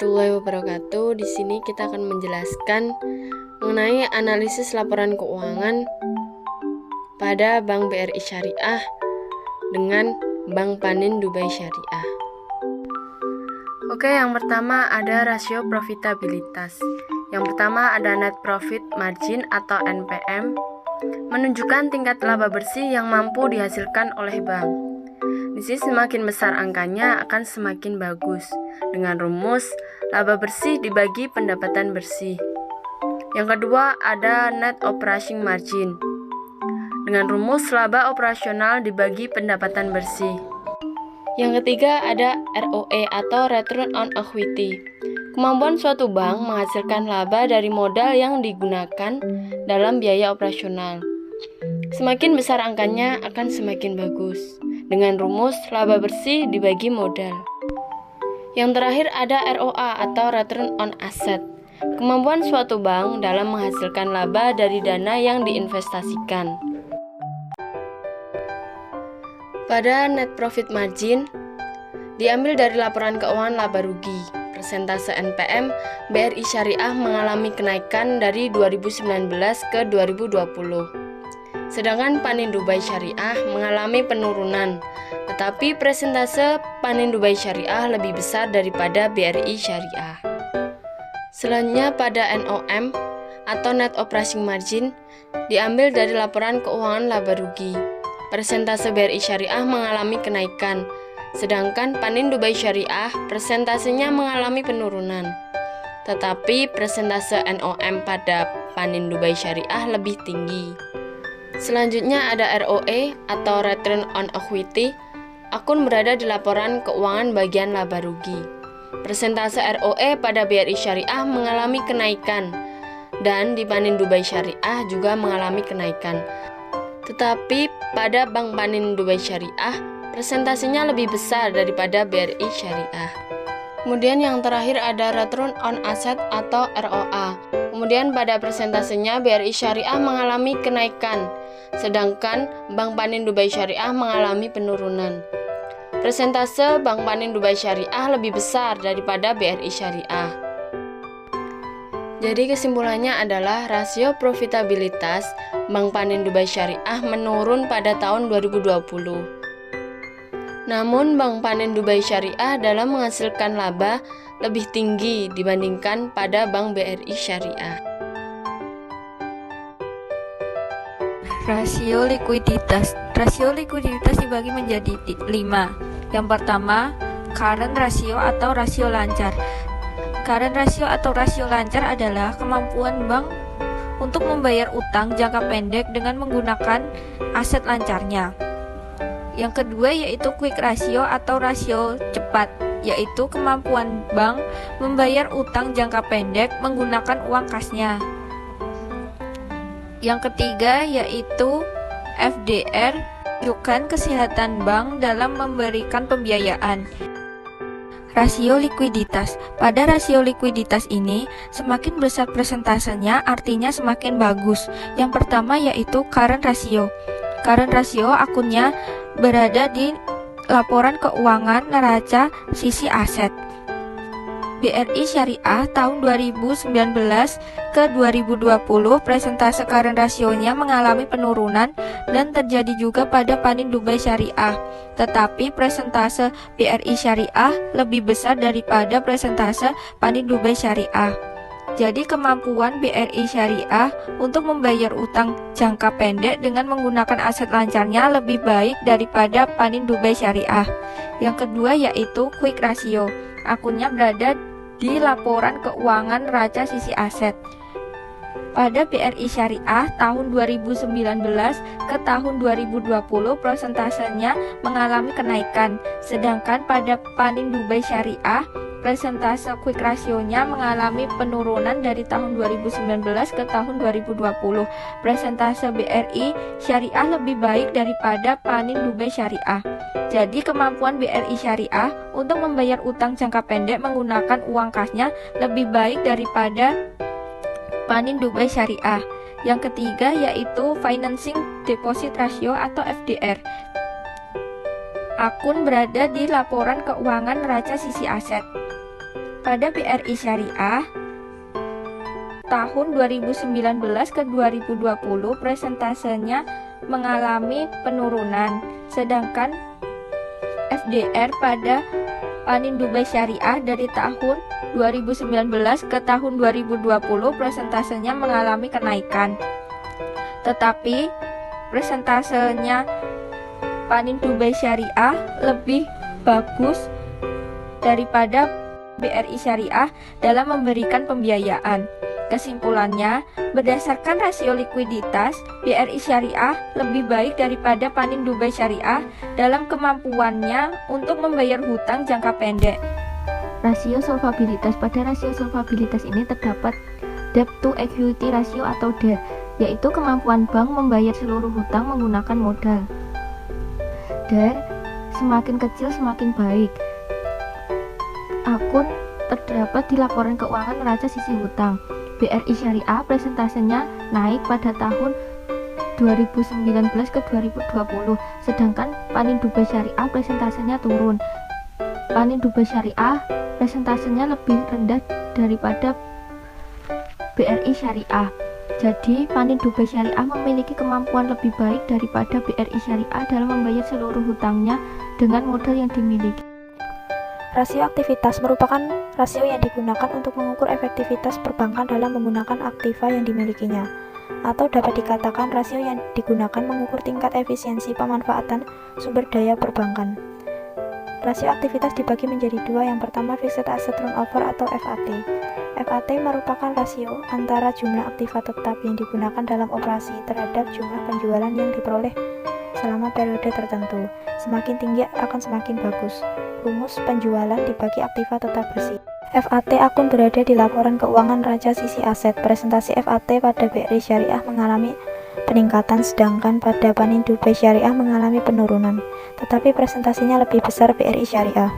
warahmatullahi wabarakatuh. Di sini kita akan menjelaskan mengenai analisis laporan keuangan pada Bank BRI Syariah dengan Bank Panin Dubai Syariah. Oke, yang pertama ada rasio profitabilitas. Yang pertama ada net profit margin atau NPM, menunjukkan tingkat laba bersih yang mampu dihasilkan oleh bank. Di sini semakin besar angkanya akan semakin bagus. Dengan rumus laba bersih dibagi pendapatan bersih. Yang kedua ada net operating margin. Dengan rumus laba operasional dibagi pendapatan bersih. Yang ketiga ada ROE atau Return on Equity. Kemampuan suatu bank menghasilkan laba dari modal yang digunakan dalam biaya operasional. Semakin besar angkanya akan semakin bagus. Dengan rumus laba bersih dibagi modal. Yang terakhir ada ROA atau Return on Asset. Kemampuan suatu bank dalam menghasilkan laba dari dana yang diinvestasikan. Pada net profit margin diambil dari laporan keuangan laba rugi. Persentase NPM BRI Syariah mengalami kenaikan dari 2019 ke 2020. Sedangkan Panin Dubai Syariah mengalami penurunan, tetapi persentase Panin Dubai Syariah lebih besar daripada BRI Syariah. Selanjutnya pada NOM atau Net Operating Margin diambil dari laporan keuangan laba rugi. Persentase BRI Syariah mengalami kenaikan, sedangkan Panin Dubai Syariah persentasenya mengalami penurunan. Tetapi persentase NOM pada Panin Dubai Syariah lebih tinggi. Selanjutnya ada ROE atau Return on Equity. Akun berada di laporan keuangan bagian laba rugi. Persentase ROE pada BRI Syariah mengalami kenaikan dan di Panin Dubai Syariah juga mengalami kenaikan. Tetapi pada Bank Panin Dubai Syariah persentasenya lebih besar daripada BRI Syariah. Kemudian yang terakhir ada Return on Asset atau ROA. Kemudian pada persentasenya BRI Syariah mengalami kenaikan, sedangkan Bank Panin Dubai Syariah mengalami penurunan. Persentase Bank Panin Dubai Syariah lebih besar daripada BRI Syariah. Jadi kesimpulannya adalah rasio profitabilitas Bank Panin Dubai Syariah menurun pada tahun 2020. Namun Bank Panin Dubai Syariah dalam menghasilkan laba lebih tinggi dibandingkan pada Bank BRI Syariah. Rasio likuiditas. Rasio likuiditas dibagi menjadi 5. Yang pertama, current ratio atau rasio lancar. Current ratio atau rasio lancar adalah kemampuan bank untuk membayar utang jangka pendek dengan menggunakan aset lancarnya. Yang kedua yaitu quick ratio atau rasio cepat, yaitu kemampuan bank membayar utang jangka pendek menggunakan uang kasnya. Yang ketiga yaitu FDR, menunjukkan kesehatan bank dalam memberikan pembiayaan. Rasio likuiditas. Pada rasio likuiditas ini, semakin besar persentasenya artinya semakin bagus. Yang pertama yaitu current ratio. Current ratio akunnya berada di laporan keuangan neraca sisi aset. BRI Syariah tahun 2019 ke 2020 persentase current rasionya mengalami penurunan dan terjadi juga pada Panin Dubai Syariah. Tetapi persentase BRI Syariah lebih besar daripada persentase Panin Dubai Syariah. Jadi kemampuan BRI Syariah untuk membayar utang jangka pendek dengan menggunakan aset lancarnya lebih baik daripada Panin Dubai Syariah. Yang kedua yaitu quick ratio. Akunnya berada di laporan keuangan neraca sisi aset. Pada BRI Syariah tahun 2019 ke tahun 2020 persentasenya mengalami kenaikan, sedangkan pada Panin Dubai Syariah persentase quick ratio-nya mengalami penurunan dari tahun 2019 ke tahun 2020. Persentase BRI Syariah lebih baik daripada Panin Dubai Syariah. Jadi kemampuan BRI Syariah untuk membayar utang jangka pendek menggunakan uang kasnya lebih baik daripada Panin Dubai Syariah. Yang ketiga yaitu Financing Deposit Ratio atau FDR. Akun berada di laporan keuangan neraca sisi aset. Pada BRI Syariah tahun 2019 ke 2020 presentasenya mengalami penurunan, sedangkan FDR pada Panin Dubai Syariah dari tahun 2019 ke tahun 2020 presentasenya mengalami kenaikan. Tetapi presentasenya Panin Dubai Syariah lebih bagus daripada BRI Syariah dalam memberikan pembiayaan. Kesimpulannya, berdasarkan rasio likuiditas, BRI Syariah lebih baik daripada Panin Dubai Syariah dalam kemampuannya untuk membayar hutang jangka pendek. Rasio solvabilitas. Pada rasio solvabilitas ini terdapat debt to equity ratio atau DER, yaitu kemampuan bank membayar seluruh hutang menggunakan modal. DER semakin kecil semakin baik. Akun terdapat di laporan keuangan neraca sisi hutang. BRI Syariah presentasenya naik pada tahun 2019 ke 2020, sedangkan Panin Dubai Syariah presentasenya turun. Panin Dubai Syariah presentasenya lebih rendah daripada BRI Syariah. Jadi, Panin Dubai Syariah memiliki kemampuan lebih baik daripada BRI Syariah dalam membayar seluruh hutangnya dengan modal yang dimiliki. Rasio aktivitas merupakan rasio yang digunakan untuk mengukur efektivitas perbankan dalam menggunakan aktiva yang dimilikinya, atau dapat dikatakan rasio yang digunakan mengukur tingkat efisiensi pemanfaatan sumber daya perbankan. Rasio aktivitas dibagi menjadi dua, yang pertama Fixed Asset Turnover atau FAT. FAT merupakan rasio antara jumlah aktiva tetap yang digunakan dalam operasi terhadap jumlah penjualan yang diperoleh selama periode tertentu. Semakin tinggi akan semakin bagus. Rumus penjualan dibagi aktiva tetap bersih. FAT akun berada di laporan keuangan neraca sisi aset. Presentasi FAT pada BRI Syariah mengalami peningkatan, sedangkan pada Panin Dubai Syariah mengalami penurunan, tetapi presentasinya lebih besar BRI Syariah.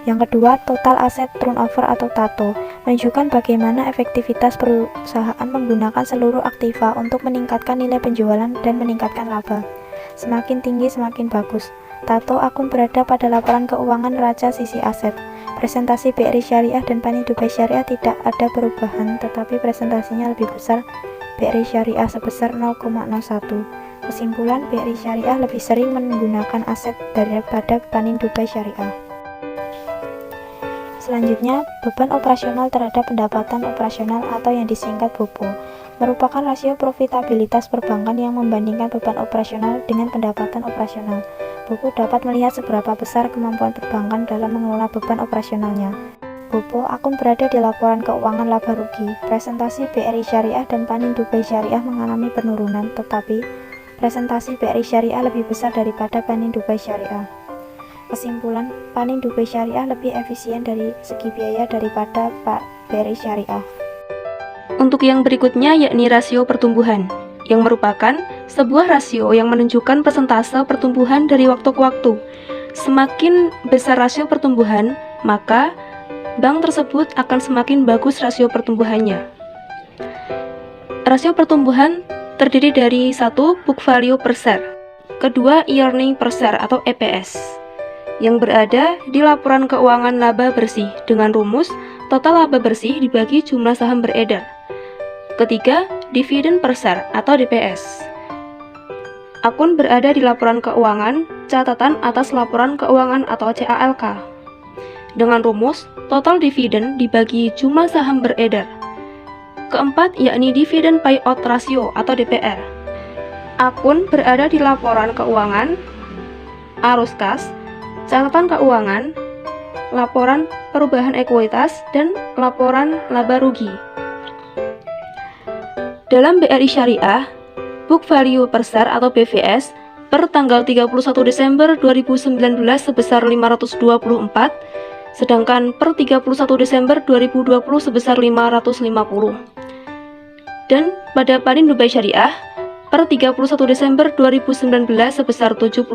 Yang kedua, total asset turnover atau TATO menunjukkan bagaimana efektivitas perusahaan menggunakan seluruh aktiva untuk meningkatkan nilai penjualan dan meningkatkan laba. Semakin tinggi semakin bagus. TATO akun berada pada laporan keuangan neraca sisi aset. Presentasi BRI Syariah dan Panin Dubai Syariah tidak ada perubahan, tetapi presentasinya lebih besar BRI Syariah sebesar 0,01. Kesimpulan, BRI Syariah lebih sering menggunakan aset daripada Panin Dubai Syariah. Selanjutnya, beban operasional terhadap pendapatan operasional atau yang disingkat BOPO merupakan rasio profitabilitas perbankan yang membandingkan beban operasional dengan pendapatan operasional. BOPO dapat melihat seberapa besar kemampuan perbankan dalam mengelola beban operasionalnya. BOPO akun berada di laporan keuangan laba rugi. Presentasi BRI Syariah dan Panin Dubai Syariah mengalami penurunan, tetapi presentasi BRI Syariah lebih besar daripada Panin Dubai Syariah. Kesimpulan, Panin Dubai Syariah lebih efisien dari segi biaya daripada BRI Syariah. Untuk yang berikutnya yakni rasio pertumbuhan, yang merupakan sebuah rasio yang menunjukkan persentase pertumbuhan dari waktu ke waktu. Semakin besar rasio pertumbuhan, maka bank tersebut akan semakin bagus rasio pertumbuhannya. Rasio pertumbuhan terdiri dari 1. Book value per share, kedua earning per share atau EPS, yang berada di laporan keuangan laba bersih dengan rumus total laba bersih dibagi jumlah saham beredar. Ketiga, dividen per share atau DPS. Akun berada di laporan keuangan catatan atas laporan keuangan atau CALK dengan rumus total dividen dibagi jumlah saham beredar. Keempat, yakni dividen payout ratio atau DPR. Akun berada di laporan keuangan arus kas, catatan keuangan, laporan perubahan ekuitas, dan laporan laba rugi. Dalam BRI Syariah, book value per share atau BVS per tanggal 31 Desember 2019 sebesar 524, sedangkan per 31 Desember 2020 sebesar 550. Dan pada Panin Dubai Syariah, per 31 Desember 2019 sebesar 71,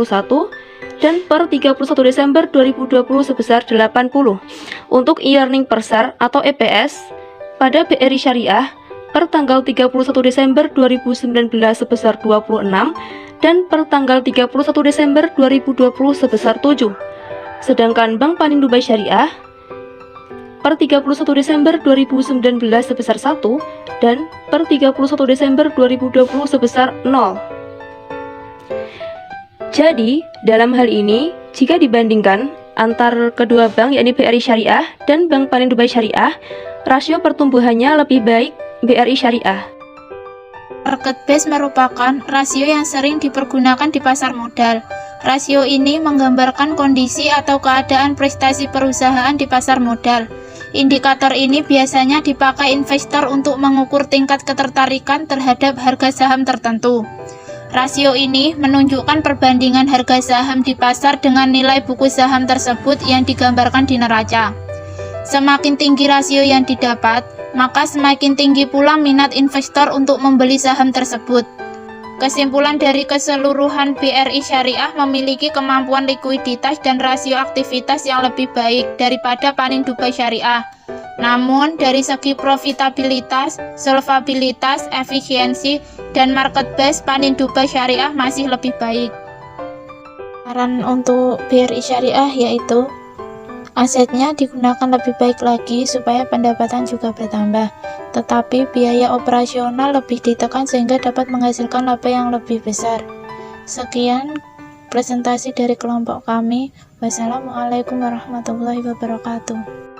dan per 31 Desember 2020 sebesar 80. Untuk earning per share atau EPS, pada BRI Syariah, per tanggal 31 Desember 2019 sebesar 26, dan per tanggal 31 Desember 2020 sebesar 7. Sedangkan Bank Panin Dubai Syariah, per 31 Desember 2019 sebesar 1 dan per 31 Desember 2020 sebesar 0. Jadi, dalam hal ini, jika dibandingkan antar kedua bank yakni BRI Syariah dan Bank Panin Dubai Syariah, rasio pertumbuhannya lebih baik BRI Syariah. Market base merupakan rasio yang sering dipergunakan di pasar modal. Rasio ini menggambarkan kondisi atau keadaan prestasi perusahaan di pasar modal. Indikator ini biasanya dipakai investor untuk mengukur tingkat ketertarikan terhadap harga saham tertentu. Rasio ini menunjukkan perbandingan harga saham di pasar dengan nilai buku saham tersebut yang digambarkan di neraca. Semakin tinggi rasio yang didapat, maka semakin tinggi pula minat investor untuk membeli saham tersebut. Kesimpulan dari keseluruhan BRI Syariah memiliki kemampuan likuiditas dan rasio aktivitas yang lebih baik daripada Panin Dubai Syariah. Namun, dari segi profitabilitas, solvabilitas, efisiensi, dan market base, Panin Dubai Syariah masih lebih baik. Saran untuk BRI Syariah yaitu asetnya digunakan lebih baik lagi supaya pendapatan juga bertambah, tetapi biaya operasional lebih ditekan sehingga dapat menghasilkan laba yang lebih besar. Sekian presentasi dari kelompok kami. Wassalamualaikum warahmatullahi wabarakatuh.